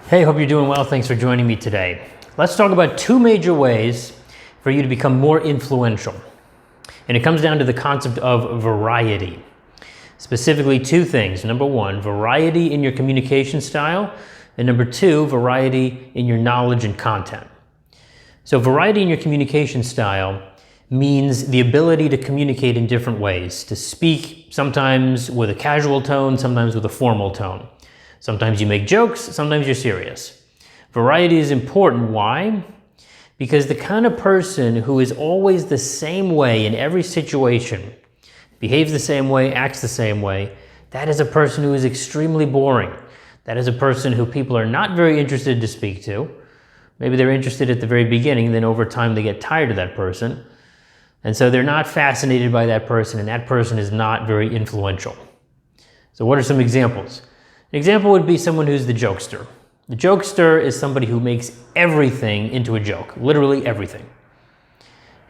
Hey, hope you're doing well. Thanks for joining me today. Let's talk about two major ways for you to become more influential. And it comes down to the concept of variety. Specifically, two things. Number one, variety in your communication style. And number two, variety in your knowledge and content. So variety in your communication style means the ability to communicate in different ways, to speak sometimes with a casual tone, sometimes with a formal tone. Sometimes you make jokes, sometimes you're serious. Variety is important. Why? Because the kind of person who is always the same way in every situation, behaves the same way, acts the same way, that is a person who is extremely boring. That is a person who people are not very interested to speak to. Maybe they're interested at the very beginning, then over time they get tired of that person. And so they're not fascinated by that person, and that person is not very influential. So what are some examples? An example would be someone who's the jokester. The jokester is somebody who makes everything into a joke, literally everything.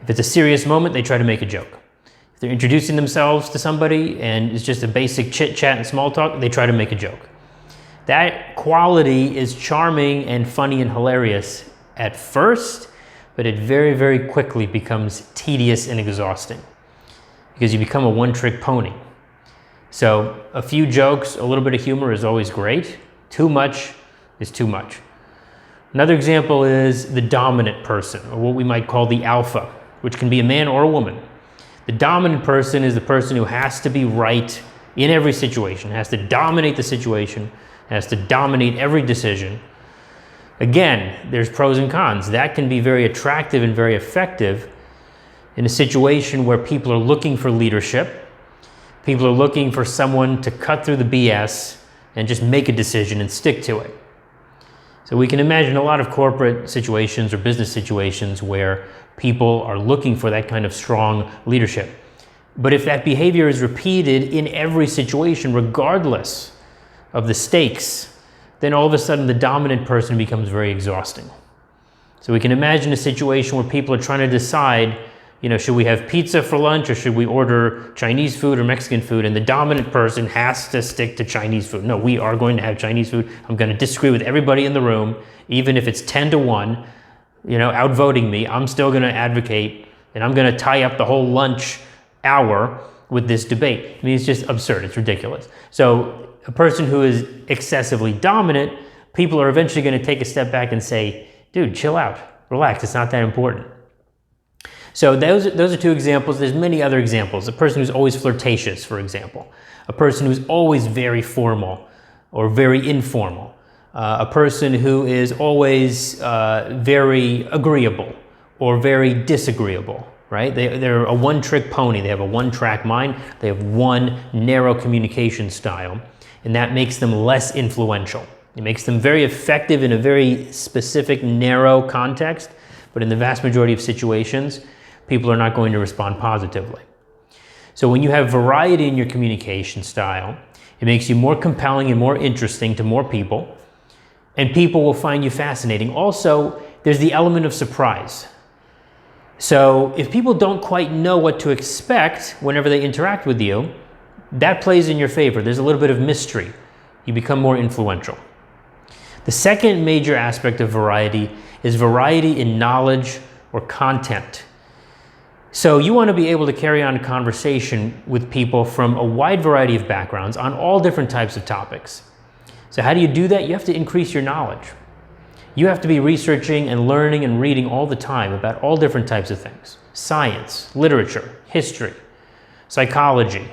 If it's a serious moment, they try to make a joke. If they're introducing themselves to somebody and it's just a basic chit chat and small talk, they try to make a joke. That quality is charming and funny and hilarious at first, but it very, very quickly becomes tedious and exhausting because you become a one-trick pony. So a few jokes, a little bit of humor is always great. Too much is too much. Another example is the dominant person, or what we might call the alpha, which can be a man or a woman. The dominant person is the person who has to be right in every situation, has to dominate the situation, has to dominate every decision. Again, there's pros and cons. That can be very attractive and very effective in a situation where people are looking for leadership. People are looking for someone to cut through the BS and just make a decision and stick to it. So we can imagine a lot of corporate situations or business situations where people are looking for that kind of strong leadership. But if that behavior is repeated in every situation, regardless of the stakes, then all of a sudden the dominant person becomes very exhausting. So we can imagine a situation where people are trying to decide, should we have pizza for lunch or should we order Chinese food or Mexican food? And the dominant person has to stick to Chinese food. No, we are going to have Chinese food. I'm going to disagree with everybody in the room, even if it's 10-1, outvoting me. I'm still going to advocate, and I'm going to tie up the whole lunch hour with this debate. I mean, it's just absurd. It's ridiculous. So a person who is excessively dominant, people are eventually going to take a step back and say, dude, chill out, relax. It's not that important. So those are two examples. There's many other examples. A person who's always flirtatious, for example. A person who's always very formal or very informal. A person who is always very agreeable or very disagreeable, right? They're a one-trick pony. They have a one-track mind. They have one narrow communication style, and that makes them less influential. It makes them very effective in a very specific, narrow context, but in the vast majority of situations, people are not going to respond positively. So when you have variety in your communication style, it makes you more compelling and more interesting to more people, and people will find you fascinating. Also, there's the element of surprise. So if people don't quite know what to expect whenever they interact with you, that plays in your favor. There's a little bit of mystery. You become more influential. The second major aspect of variety is variety in knowledge or content. So you want to be able to carry on a conversation with people from a wide variety of backgrounds on all different types of topics. So how do you do that? You have to increase your knowledge. You have to be researching and learning and reading all the time about all different types of things. Science, literature, history, psychology,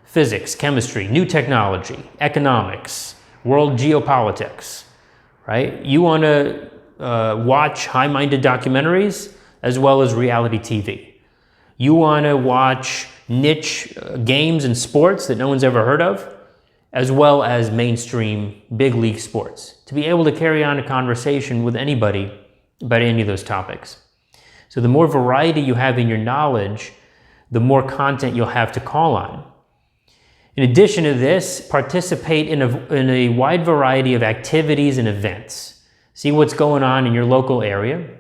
physics, chemistry, new technology, economics, world geopolitics, right? You want to watch high-minded documentaries as well as reality TV. You want to watch niche games and sports that no one's ever heard of, as well as mainstream big league sports, to be able to carry on a conversation with anybody about any of those topics. So the more variety you have in your knowledge, the more content you'll have to call on. In addition to this, participate in a wide variety of activities and events. See what's going on in your local area.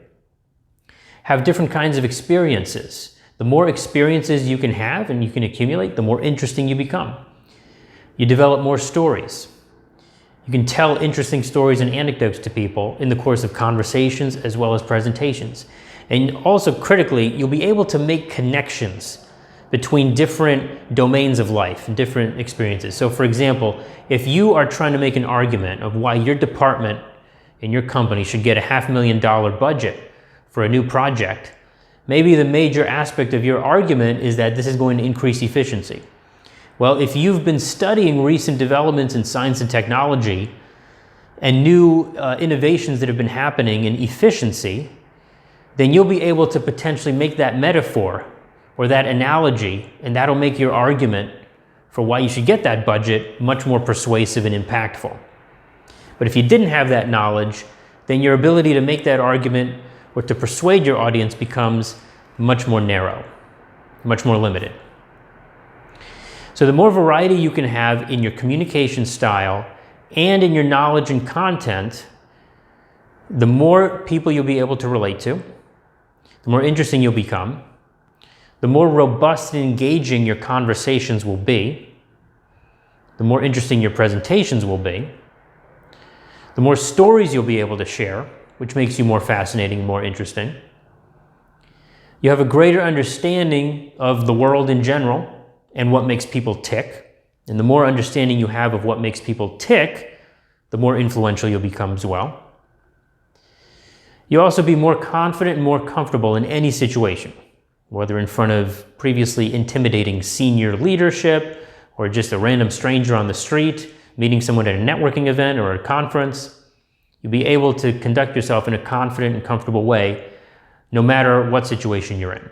Have different kinds of experiences. The more experiences you can have and you can accumulate, the more interesting you become. You develop more stories. You can tell interesting stories and anecdotes to people in the course of conversations as well as presentations. And also critically, you'll be able to make connections between different domains of life and different experiences. So for example, if you are trying to make an argument of why your department in your company should get a $500,000 budget for a new project, maybe the major aspect of your argument is that this is going to increase efficiency. Well, if you've been studying recent developments in science and technology and new innovations that have been happening in efficiency, then you'll be able to potentially make that metaphor or that analogy, and that'll make your argument for why you should get that budget much more persuasive and impactful. But if you didn't have that knowledge, then your ability to make that argument or to persuade your audience becomes much more narrow, much more limited. So the more variety you can have in your communication style and in your knowledge and content, the more people you'll be able to relate to, the more interesting you'll become, the more robust and engaging your conversations will be, the more interesting your presentations will be, the more stories you'll be able to share, which makes you more fascinating and more interesting. You have a greater understanding of the world in general and what makes people tick. And the more understanding you have of what makes people tick, the more influential you'll become as well. You'll also be more confident and more comfortable in any situation, whether in front of previously intimidating senior leadership or just a random stranger on the street, meeting someone at a networking event or a conference. You'll be able to conduct yourself in a confident and comfortable way, no matter what situation you're in.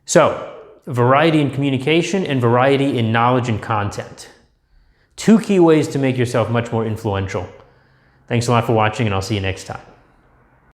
So, variety in communication and variety in knowledge and content. 2 key ways to make yourself much more influential. Thanks a lot for watching, and I'll see you next time.